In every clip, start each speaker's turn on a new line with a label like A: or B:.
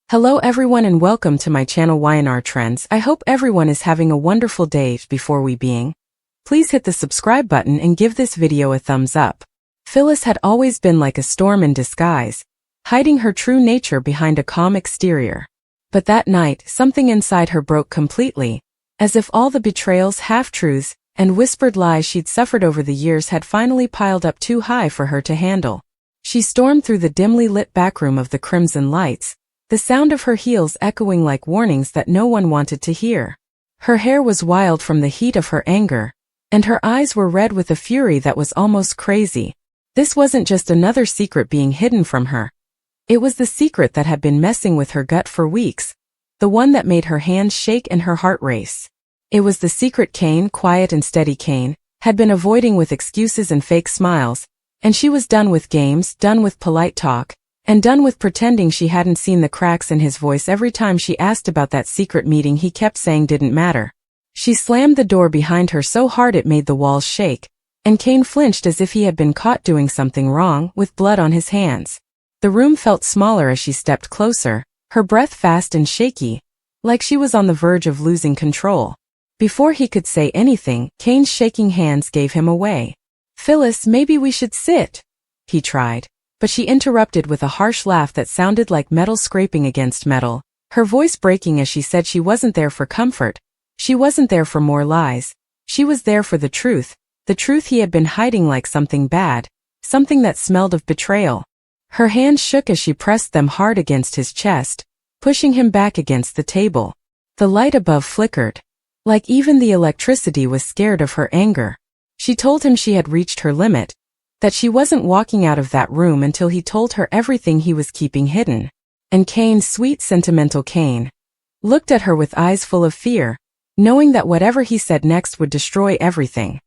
A: Hello everyone and welcome to my channel YNR Trends. I hope everyone is having a wonderful day. Before we begin, please hit the subscribe button and give this video a thumbs up. Phyllis had always been like a storm in disguise, hiding her true nature behind a calm exterior. But that night, something inside her broke completely, as if all the betrayals, half-truths, and whispered lies she'd suffered over the years had finally piled up too high for her to handle. She stormed through the dimly lit backroom of the Crimson Lights, the sound of her heels echoing like warnings that no one wanted to hear. Her hair was wild from the heat of her anger, and her eyes were red with a fury that was almost crazy. This wasn't just another secret being hidden from her. It was the secret that had been messing with her gut for weeks, the one that made her hands shake and her heart race. It was the secret Cain, quiet and steady Cain, had been avoiding with excuses and fake smiles, and she was done with games, done with polite talk, and done with pretending she hadn't seen the cracks in his voice every time she asked about that secret meeting he kept saying didn't matter. She slammed the door behind her so hard it made the walls shake, and Cain flinched as if he had been caught doing something wrong, with blood on his hands. The room felt smaller as she stepped closer, her breath fast and shaky, like she was on the verge of losing control. Before he could say anything, Cain's shaking hands gave him away. "Phyllis, maybe we should sit," he tried. But she interrupted with a harsh laugh that sounded like metal scraping against metal, her voice breaking as she said she wasn't there for comfort. She wasn't there for more lies. She was there for the truth he had been hiding like something bad, something that smelled of betrayal. Her hands shook as she pressed them hard against his chest, pushing him back against the table. The light above flickered, like even the electricity was scared of her anger. She told him she had reached her limit, that she wasn't walking out of that room until he told her everything he was keeping hidden. And Cain, sweet sentimental Cain, looked at her with eyes full of fear, knowing that whatever he said next would destroy everything.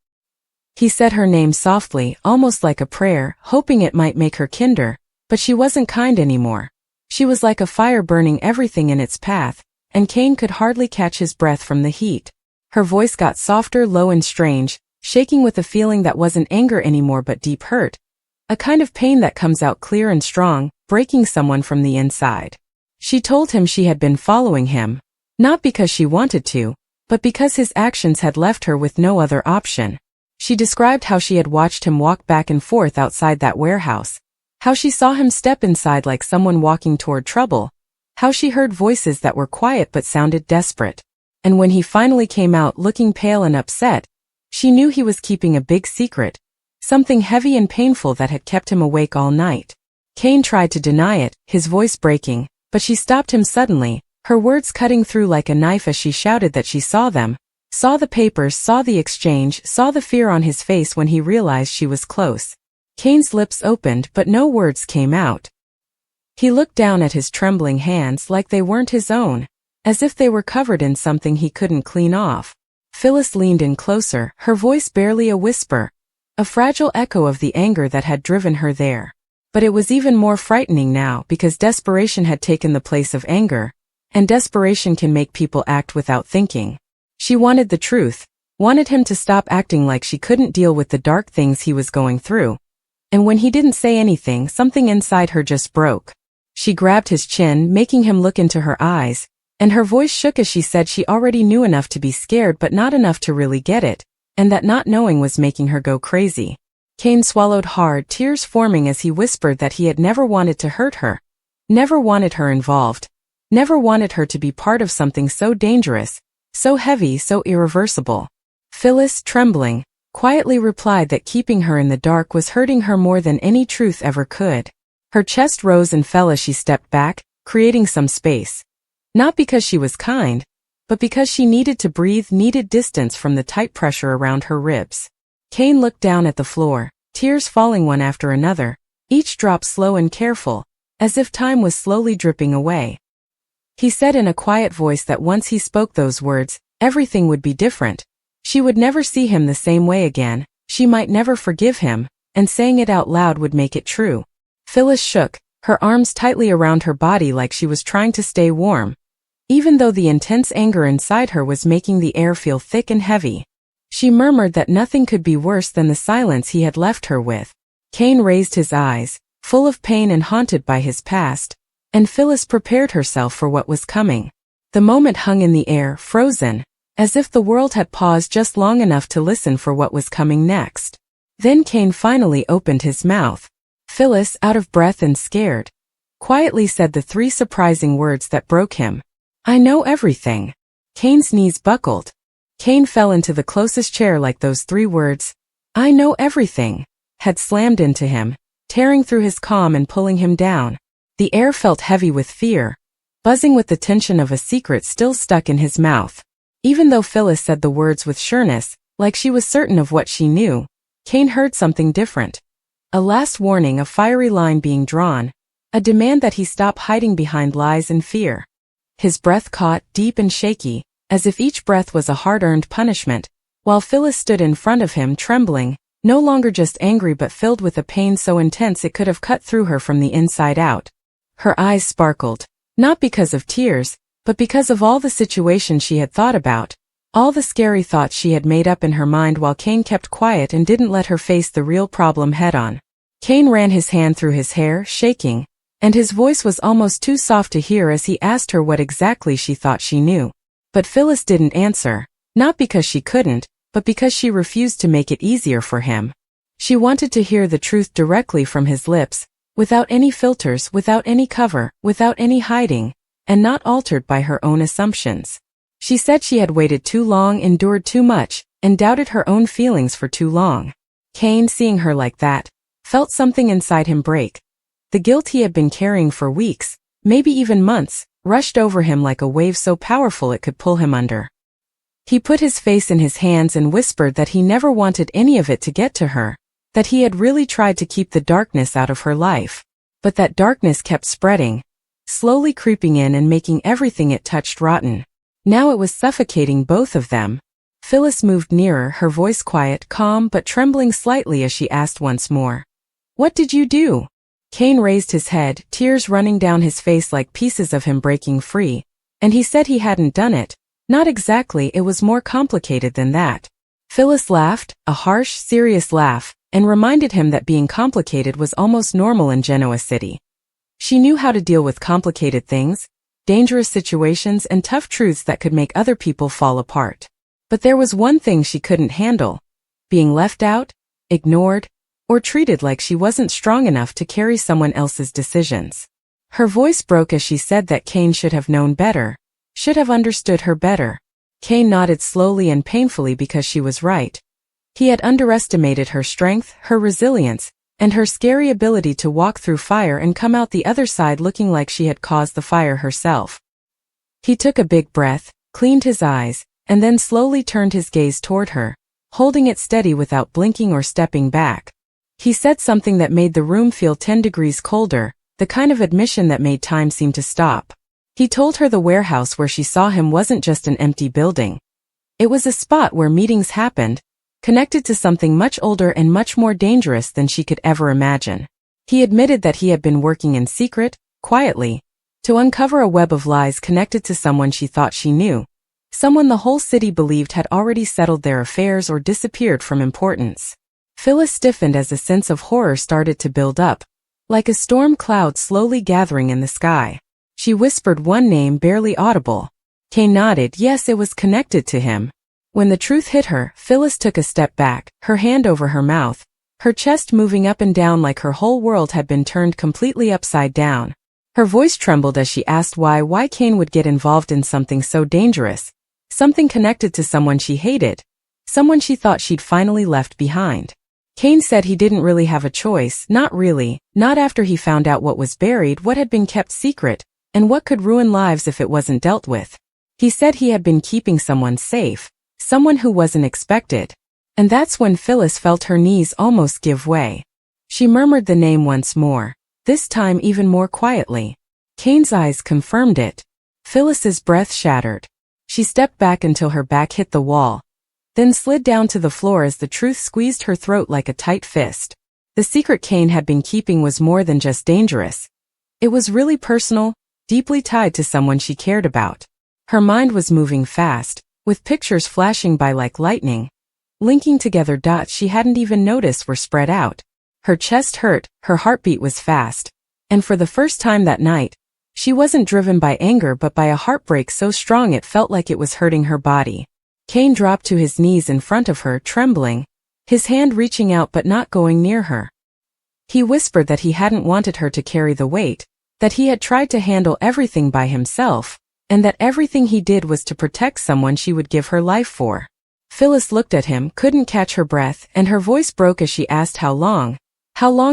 A: He said her name softly, almost like a prayer, hoping it might make her kinder, but she wasn't kind anymore. She was like a fire burning everything in its path, and Cain could hardly catch his breath from the heat. Her voice got softer, low and strange, shaking with a feeling that wasn't anger anymore but deep hurt, a kind of pain that comes out clear and strong, breaking someone from the inside. She told him she had been following him, not because she wanted to, but because his actions had left her with no other option. She described how she had watched him walk back and forth outside that warehouse, how she saw him step inside like someone walking toward trouble, how she heard voices that were quiet but sounded desperate. And when he finally came out looking pale and upset, she knew he was keeping a big secret, something heavy and painful that had kept him awake all night. Cain tried to deny it, his voice breaking, but she stopped him suddenly, her words cutting through like a knife as she shouted that she saw them, saw the papers, saw the exchange, saw the fear on his face when he realized she was close. Cain's lips opened but no words came out. He looked down at his trembling hands like they weren't his own, as if they were covered in something he couldn't clean off. Phyllis leaned in closer, her voice barely a whisper, a fragile echo of the anger that had driven her there. But it was even more frightening now because desperation had taken the place of anger, and desperation can make people act without thinking. She wanted the truth, wanted him to stop acting like she couldn't deal with the dark things he was going through. And when he didn't say anything, something inside her just broke. She grabbed his chin, making him look into her eyes, and her voice shook as she said she already knew enough to be scared but not enough to really get it, and that not knowing was making her go crazy. Cain swallowed hard, tears forming as he whispered that he had never wanted to hurt her, never wanted her involved, never wanted her to be part of something so dangerous, so heavy, so irreversible. Phyllis, trembling, quietly replied that keeping her in the dark was hurting her more than any truth ever could. Her chest rose and fell as she stepped back, creating some space. Not because she was kind, but because she needed to breathe, needed distance from the tight pressure around her ribs. Cain looked down at the floor, tears falling one after another, each drop slow and careful, as if time was slowly dripping away. He said in a quiet voice that once he spoke those words, everything would be different. She would never see him the same way again, she might never forgive him, and saying it out loud would make it true. Phyllis shook, her arms tightly around her body like she was trying to stay warm, even though the intense anger inside her was making the air feel thick and heavy. She murmured that nothing could be worse than the silence he had left her with. Cain raised his eyes, full of pain and haunted by his past, and Phyllis prepared herself for what was coming. The moment hung in the air, frozen, as if the world had paused just long enough to listen for what was coming next. Then Cain finally opened his mouth. Phyllis, out of breath and scared, quietly said the three surprising words that broke him. "I know everything." Cain's knees buckled. Cain fell into the closest chair like those three words, "I know everything," had slammed into him, tearing through his calm and pulling him down. The air felt heavy with fear, buzzing with the tension of a secret still stuck in his mouth. Even though Phyllis said the words with sureness, like she was certain of what she knew, Cain heard something different. A last warning, a fiery line being drawn, a demand that he stop hiding behind lies and fear. His breath caught, deep and shaky, as if each breath was a hard-earned punishment, while Phyllis stood in front of him trembling, no longer just angry but filled with a pain so intense it could have cut through her from the inside out. Her eyes sparkled, not because of tears, but because of all the situations she had thought about, all the scary thoughts she had made up in her mind while Cain kept quiet and didn't let her face the real problem head-on. Cain ran his hand through his hair, shaking, and his voice was almost too soft to hear as he asked her what exactly she thought she knew. But Phyllis didn't answer, not because she couldn't, but because she refused to make it easier for him. She wanted to hear the truth directly from his lips, without any filters, without any cover, without any hiding, and not altered by her own assumptions. She said she had waited too long, endured too much, and doubted her own feelings for too long. Cain, seeing her like that, felt something inside him break. The guilt he had been carrying for weeks, maybe even months, rushed over him like a wave so powerful it could pull him under. He put his face in his hands and whispered that he never wanted any of it to get to her, that he had really tried to keep the darkness out of her life. But that darkness kept spreading, slowly creeping in and making everything it touched rotten. Now it was suffocating both of them. Phyllis moved nearer, her voice quiet, calm but trembling slightly as she asked once more, "What did you do?" Cain raised his head, tears running down his face like pieces of him breaking free, and he said he hadn't done it. Not exactly, it was more complicated than that. Phyllis laughed, a harsh, serious laugh, and reminded him that being complicated was almost normal in Genoa City. She knew how to deal with complicated things, dangerous situations and tough truths that could make other people fall apart. But there was one thing she couldn't handle: being left out, ignored, or treated like she wasn't strong enough to carry someone else's decisions. Her voice broke as she said that Cain should have known better, should have understood her better. Cain nodded slowly and painfully because she was right. He had underestimated her strength, her resilience, and her scary ability to walk through fire and come out the other side looking like she had caused the fire herself. He took a big breath, cleaned his eyes, and then slowly turned his gaze toward her, holding it steady without blinking or stepping back. He said something that made the room feel 10 degrees colder, the kind of admission that made time seem to stop. He told her the warehouse where she saw him wasn't just an empty building. It was a spot where meetings happened, connected to something much older and much more dangerous than she could ever imagine. He admitted that he had been working in secret, quietly, to uncover a web of lies connected to someone she thought she knew, someone the whole city believed had already settled their affairs or disappeared from importance. Phyllis stiffened as a sense of horror started to build up, like a storm cloud slowly gathering in the sky. She whispered one name, barely audible. Cain nodded. Yes, it was connected to him. When the truth hit her, Phyllis took a step back, her hand over her mouth, her chest moving up and down like her whole world had been turned completely upside down. Her voice trembled as she asked why Cain would get involved in something so dangerous, something connected to someone she hated, someone she thought she'd finally left behind. Cain said he didn't really have a choice, not really, not after he found out what was buried, what had been kept secret, and what could ruin lives if it wasn't dealt with. He said he had been keeping someone safe, someone who wasn't expected. And that's when Phyllis felt her knees almost give way. She murmured the name once more, this time even more quietly. Cain's eyes confirmed it. Phyllis's breath shattered. She stepped back until her back hit the wall, then slid down to the floor as the truth squeezed her throat like a tight fist. The secret Cain had been keeping was more than just dangerous. It was really personal, deeply tied to someone she cared about. Her mind was moving fast, with pictures flashing by like lightning, linking together dots she hadn't even noticed were spread out. Her chest hurt, her heartbeat was fast, and for the first time that night, She wasn't driven by anger but by a heartbreak so strong it felt like it was hurting her body. Cain dropped to his knees in front of her, trembling, his hand reaching out but not going near her. He whispered that he hadn't wanted her to carry the weight, that he had tried to handle everything by himself, and that everything he did was to protect someone she would give her life for. Phyllis looked at him, couldn't catch her breath, and her voice broke as she asked how long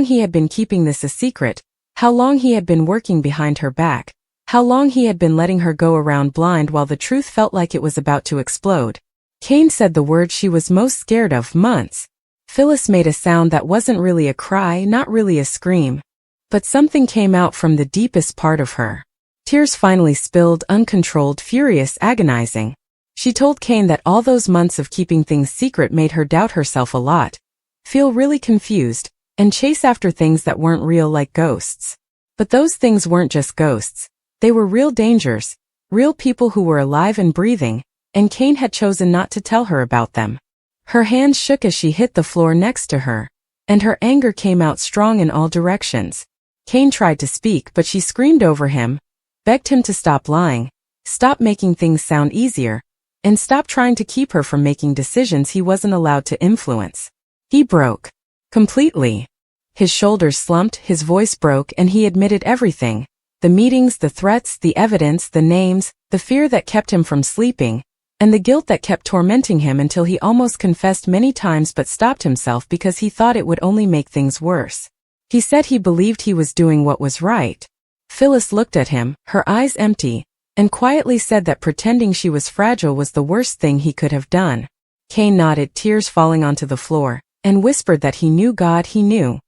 A: he had been keeping this a secret, how long he had been working behind her back, how long he had been letting her go around blind while the truth felt like it was about to explode. Cain said the word she was most scared of, months. Phyllis made a sound that wasn't really a cry, not really a scream, but something came out from the deepest part of her. Tears finally spilled, uncontrolled, furious, agonizing. She told Cain that all those months of keeping things secret made her doubt herself a lot, feel really confused, and chase after things that weren't real like ghosts. But those things weren't just ghosts. They were real dangers, real people who were alive and breathing, and Cain had chosen not to tell her about them. Her hands shook as she hit the floor next to her, and her anger came out strong in all directions. Cain tried to speak but she screamed over him, begged him to stop lying, stop making things sound easier, and stop trying to keep her from making decisions he wasn't allowed to influence. He broke. Completely. His shoulders slumped, his voice broke, and he admitted everything. The meetings, the threats, the evidence, the names, the fear that kept him from sleeping, and the guilt that kept tormenting him until he almost confessed many times but stopped himself because he thought it would only make things worse. He said he believed he was doing what was right. Phyllis looked at him, her eyes empty, and quietly said that pretending she was fragile was the worst thing he could have done. Cain nodded, tears falling onto the floor, and whispered that he knew God, he knew.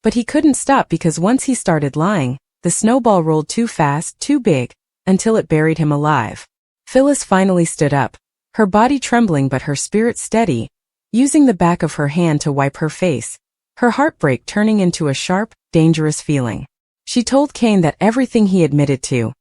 A: But he couldn't stop because once he started lying, the snowball rolled too fast, too big, until it buried him alive. Phyllis finally stood up, her body trembling but her spirit steady, using the back of her hand to wipe her face, her heartbreak turning into a sharp, dangerous feeling. She told Cain that everything he admitted to,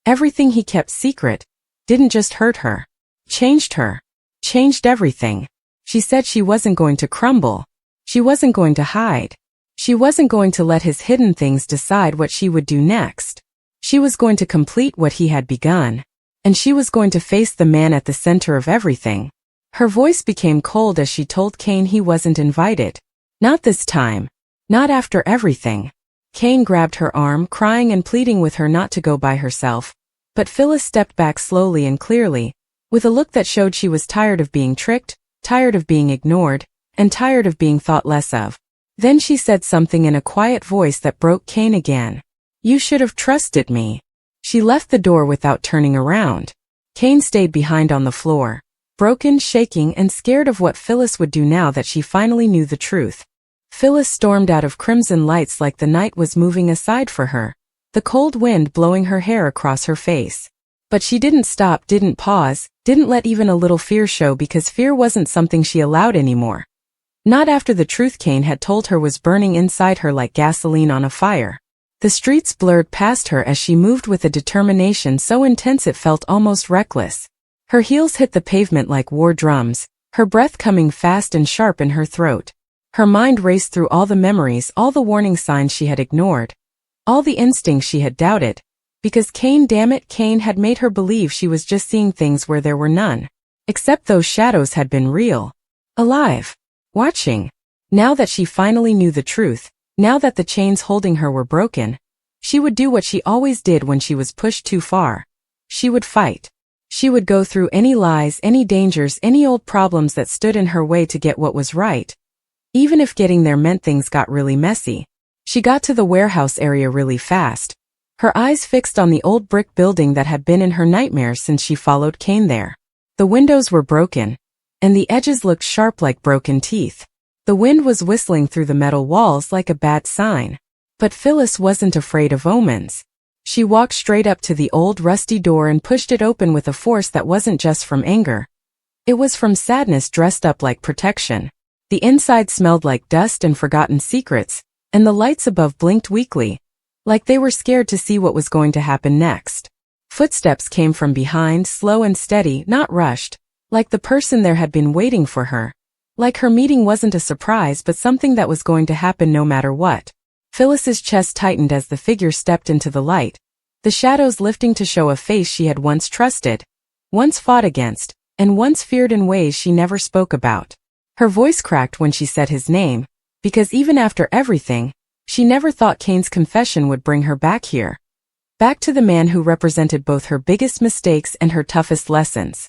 A: everything he kept secret, didn't just hurt her, changed her, changed everything. She said she wasn't going to crumble. She wasn't going to hide. She wasn't going to let his hidden things decide what she would do next. She was going to complete what he had begun. And she was going to face the man at the center of everything. Her voice became cold as she told Cain he wasn't invited. Not this time. Not after everything. Cain grabbed her arm, crying and pleading with her not to go by herself. But Phyllis stepped back slowly and clearly, with a look that showed she was tired of being tricked, tired of being ignored, and tired of being thought less of. Then she said something in a quiet voice that broke Cain again. "You should have trusted me." She left the door without turning around. Cain stayed behind on the floor, broken, shaking, and scared of what Phyllis would do now that she finally knew the truth. Phyllis stormed out of crimson lights like the night was moving aside for her, the cold wind blowing her hair across her face. But she didn't stop, didn't pause, didn't let even a little fear show because fear wasn't something she allowed anymore. Not after the truth Cain had told her was burning inside her like gasoline on a fire. The streets blurred past her as she moved with a determination so intense it felt almost reckless. Her heels hit the pavement like war drums, her breath coming fast and sharp in her throat. Her mind raced through all the memories, all the warning signs she had ignored, all the instincts she had doubted, because Cain, damn it, Cain had made her believe she was just seeing things where there were none. Except those shadows had been real. Alive. Watching. Now that she finally knew the truth, now that the chains holding her were broken, she would do what she always did when she was pushed too far. She would fight. She would go through any lies, any dangers, any old problems that stood in her way to get what was right. Even if getting there meant things got really messy. She got to the warehouse area really fast, her eyes fixed on the old brick building that had been in her nightmares since she followed Cain there. The windows were broken, and the edges looked sharp like broken teeth. The wind was whistling through the metal walls like a bad sign. But Phyllis wasn't afraid of omens. She walked straight up to the old rusty door and pushed it open with a force that wasn't just from anger. It was from sadness dressed up like protection. The inside smelled like dust and forgotten secrets, and the lights above blinked weakly, like they were scared to see what was going to happen next. Footsteps came from behind, slow and steady, not rushed, like the person there had been waiting for her. Like her meeting wasn't a surprise but something that was going to happen no matter what. Phyllis's chest tightened as the figure stepped into the light, the shadows lifting to show a face she had once trusted, once fought against, and once feared in ways she never spoke about. Her voice cracked when she said his name, because even after everything, she never thought Kane's confession would bring her back here. Back to the man who represented both her biggest mistakes and her toughest lessons.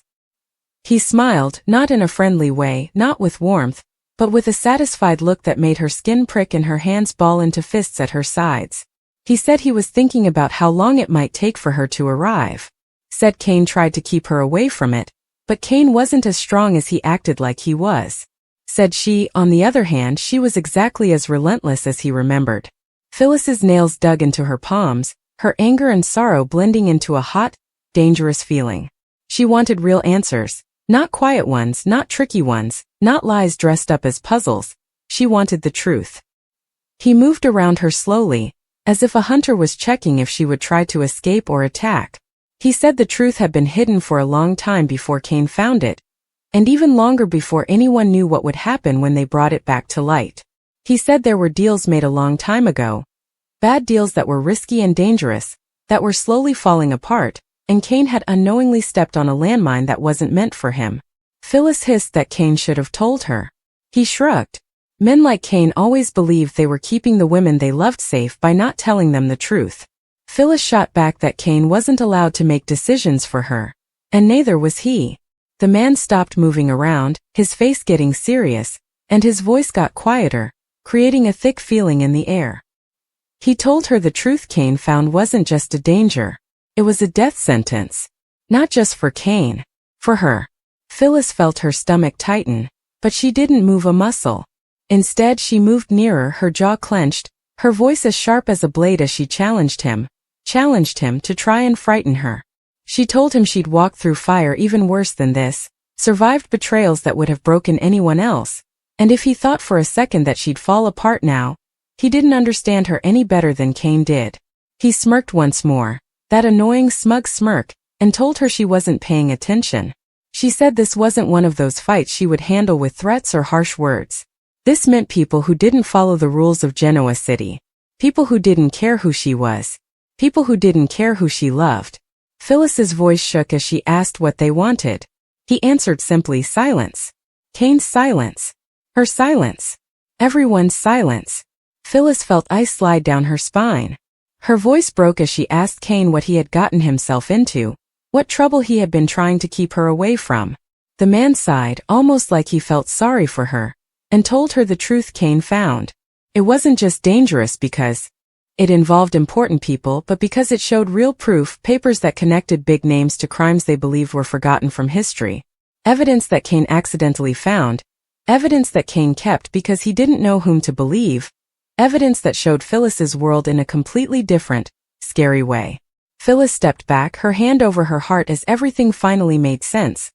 A: He smiled, not in a friendly way, not with warmth, but with a satisfied look that made her skin prick and her hands ball into fists at her sides. He said he was thinking about how long it might take for her to arrive. Said Kane tried to keep her away from it, but Kane wasn't as strong as he acted like he was. Said she, on the other hand, she was exactly as relentless as he remembered. Phyllis's nails dug into her palms, her anger and sorrow blending into a hot, dangerous feeling. She wanted real answers, not quiet ones, not tricky ones, not lies dressed up as puzzles. She wanted the truth. He moved around her slowly, as if a hunter was checking if she would try to escape or attack. He said the truth had been hidden for a long time before Kane found it, and even longer before anyone knew what would happen when they brought it back to light. He said there were deals made a long time ago, bad deals that were risky and dangerous, that were slowly falling apart, and Kane had unknowingly stepped on a landmine that wasn't meant for him. Phyllis hissed that Kane should have told her. He shrugged. Men like Kane always believed they were keeping the women they loved safe by not telling them the truth. Phyllis shot back that Kane wasn't allowed to make decisions for her, and neither was he. The man stopped moving around, his face getting serious, and his voice got quieter, creating a thick feeling in the air. He told her the truth Kane found wasn't just a danger. It was a death sentence. Not just for Kane. For her. Phyllis felt her stomach tighten, but she didn't move a muscle. Instead, she moved nearer, her jaw clenched, her voice as sharp as a blade as she challenged him to try and frighten her. She told him she'd walked through fire even worse than this, survived betrayals that would have broken anyone else, and if he thought for a second that she'd fall apart now, he didn't understand her any better than Kane did. He smirked once more, that annoying smug smirk, and told her she wasn't paying attention. She said this wasn't one of those fights she would handle with threats or harsh words. This meant people who didn't follow the rules of Genoa City. People who didn't care who she was. People who didn't care who she loved. Phyllis's voice shook as she asked what they wanted. He answered simply, silence. Kane's silence. Her silence. Everyone's silence. Phyllis felt ice slide down her spine. Her voice broke as she asked Kane what he had gotten himself into, what trouble he had been trying to keep her away from. The man sighed, almost like he felt sorry for her, and told her the truth Kane found. It wasn't just dangerous because it involved important people, but because it showed real proof, papers that connected big names to crimes they believed were forgotten from history. Evidence that Kane accidentally found. Evidence that Kane kept because he didn't know whom to believe. Evidence that showed Phyllis's world in a completely different, scary way. Phyllis stepped back, her hand over her heart as everything finally made sense.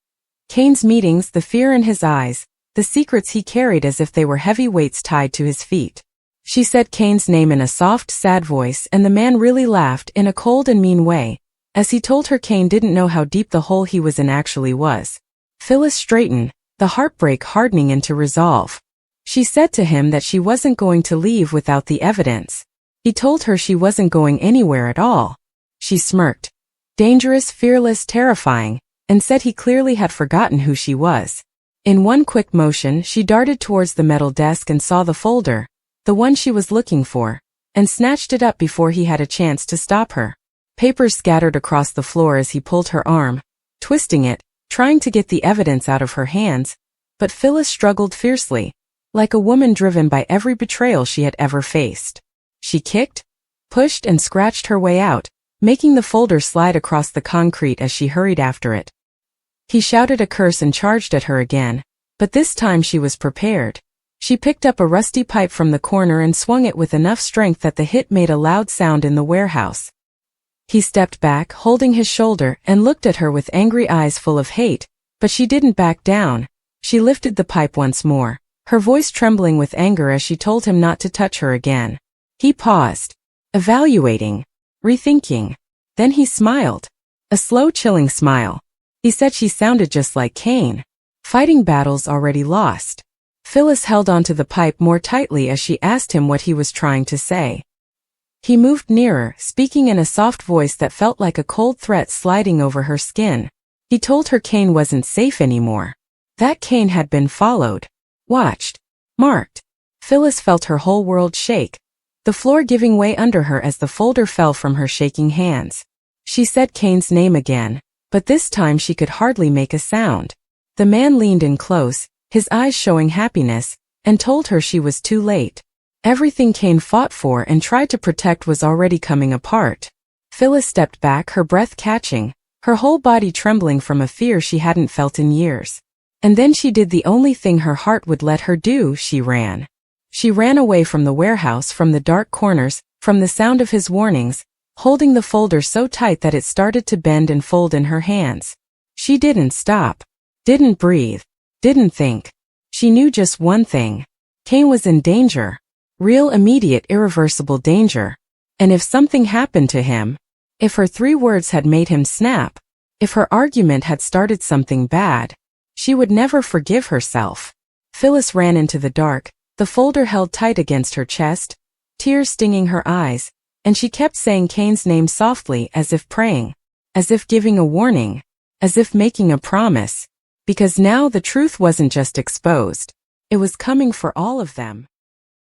A: Kane's meetings, the fear in his eyes, the secrets he carried as if they were heavy weights tied to his feet. She said Kane's name in a soft, sad voice, and the man really laughed in a cold and mean way, as he told her Kane didn't know how deep the hole he was in actually was. Phyllis straightened, the heartbreak hardening into resolve. She said to him that she wasn't going to leave without the evidence. He told her she wasn't going anywhere at all. She smirked. Dangerous, fearless, terrifying, and said he clearly had forgotten who she was. In one quick motion, she darted towards the metal desk and saw the folder, the one she was looking for, and snatched it up before he had a chance to stop her. Papers scattered across the floor as he pulled her arm, twisting it, trying to get the evidence out of her hands, but Phyllis struggled fiercely, like a woman driven by every betrayal she had ever faced. She kicked, pushed, and scratched her way out, making the folder slide across the concrete as she hurried after it. He shouted a curse and charged at her again, but this time she was prepared. She picked up a rusty pipe from the corner and swung it with enough strength that the hit made a loud sound in the warehouse. He stepped back, holding his shoulder, and looked at her with angry eyes full of hate, but she didn't back down. She lifted the pipe once more, her voice trembling with anger as she told him not to touch her again. He paused, evaluating, rethinking. Then he smiled. A slow, chilling smile. He said she sounded just like Kane. Fighting battles already lost. Phyllis held onto the pipe more tightly as she asked him what he was trying to say. He moved nearer, speaking in a soft voice that felt like a cold threat sliding over her skin. He told her Kane wasn't safe anymore. That Kane had been followed, watched, marked. Phyllis felt her whole world shake, the floor giving way under her as the folder fell from her shaking hands. She said Kane's name again, but this time she could hardly make a sound. The man leaned in close, his eyes showing happiness, and told her she was too late. Everything Kane fought for and tried to protect was already coming apart. Phyllis stepped back, her breath catching, her whole body trembling from a fear she hadn't felt in years. And then she did the only thing her heart would let her do, she ran. She ran away from the warehouse, from the dark corners, from the sound of his warnings, holding the folder so tight that it started to bend and fold in her hands. She didn't stop, didn't breathe, didn't think. She knew just one thing. Kane was in danger. Real, immediate, irreversible danger. And if something happened to him, if her 3 words had made him snap, if her argument had started something bad, she would never forgive herself. Phyllis ran into the dark, the folder held tight against her chest, tears stinging her eyes, and she kept saying Kane's name softly, as if praying, as if giving a warning, as if making a promise. Because now the truth wasn't just exposed. It was coming for all of them.